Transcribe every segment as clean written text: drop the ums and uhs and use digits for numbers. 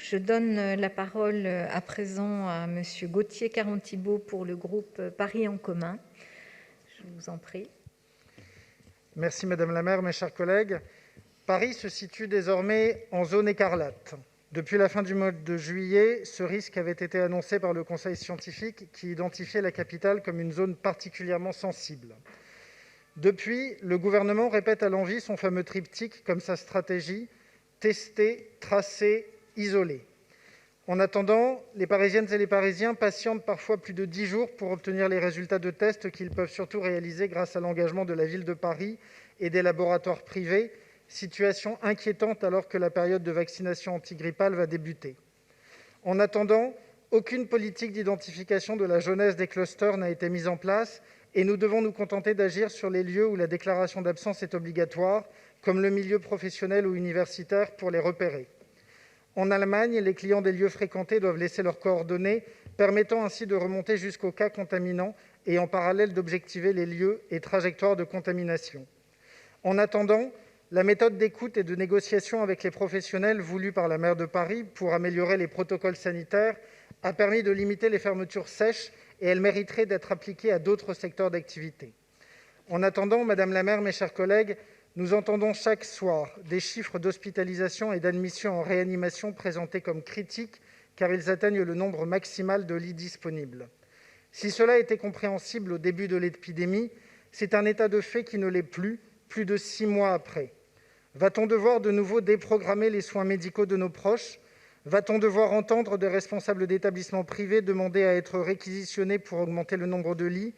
Je donne la parole à présent à Monsieur Gauthier Caron-Thibault pour le groupe Paris en commun. Je vous en prie. Merci Madame la maire, mes chers collègues. Paris se situe désormais en zone écarlate. Depuis la fin du mois de juillet, ce risque avait été annoncé par le conseil scientifique qui identifiait la capitale comme une zone particulièrement sensible. Depuis, le gouvernement répète à l'envi son fameux triptyque comme sa stratégie : tester, tracer, isoler. En attendant, les Parisiennes et les Parisiens patientent parfois plus de 10 jours pour obtenir les résultats de tests qu'ils peuvent surtout réaliser grâce à l'engagement de la Ville de Paris et des laboratoires privés, situation inquiétante alors que la période de vaccination antigrippale va débuter. En attendant, aucune politique d'identification de la jeunesse des clusters n'a été mise en place et nous devons nous contenter d'agir sur les lieux où la déclaration d'absence est obligatoire, comme le milieu professionnel ou universitaire, pour les repérer. En Allemagne, les clients des lieux fréquentés doivent laisser leurs coordonnées, permettant ainsi de remonter jusqu'aux cas contaminants et en parallèle d'objectiver les lieux et trajectoires de contamination. En attendant, la méthode d'écoute et de négociation avec les professionnels voulue par la maire de Paris pour améliorer les protocoles sanitaires a permis de limiter les fermetures sèches et elle mériterait d'être appliquée à d'autres secteurs d'activité. En attendant, Madame la maire, mes chers collègues, nous entendons chaque soir des chiffres d'hospitalisation et d'admission en réanimation présentés comme critiques car ils atteignent le nombre maximal de lits disponibles. Si cela était compréhensible au début de l'épidémie, c'est un état de fait qui ne l'est plus de 6 mois après. Va-t-on devoir de nouveau déprogrammer les soins médicaux de nos proches ? Va-t-on devoir entendre des responsables d'établissements privés demander à être réquisitionnés pour augmenter le nombre de lits ?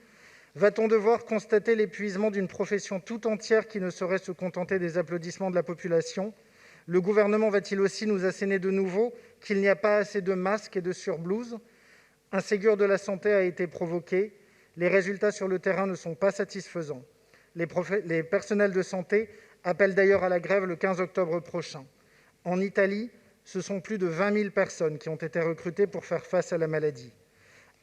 Va-t-on devoir constater l'épuisement d'une profession tout entière qui ne saurait se contenter des applaudissements de la population ? Le gouvernement va-t-il aussi nous asséner de nouveau qu'il n'y a pas assez de masques et de surblouses ? Un Ségur de la santé a été provoqué. Les résultats sur le terrain ne sont pas satisfaisants. Les personnels de santé appellent d'ailleurs à la grève le 15 octobre prochain. En Italie, ce sont plus de 20 000 personnes qui ont été recrutées pour faire face à la maladie.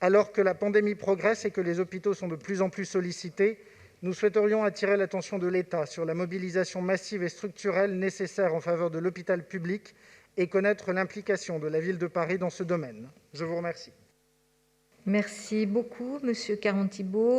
Alors que la pandémie progresse et que les hôpitaux sont de plus en plus sollicités, nous souhaiterions attirer l'attention de l'État sur la mobilisation massive et structurelle nécessaire en faveur de l'hôpital public et connaître l'implication de la Ville de Paris dans ce domaine. Je vous remercie. Merci beaucoup, Monsieur Caron-Thibault.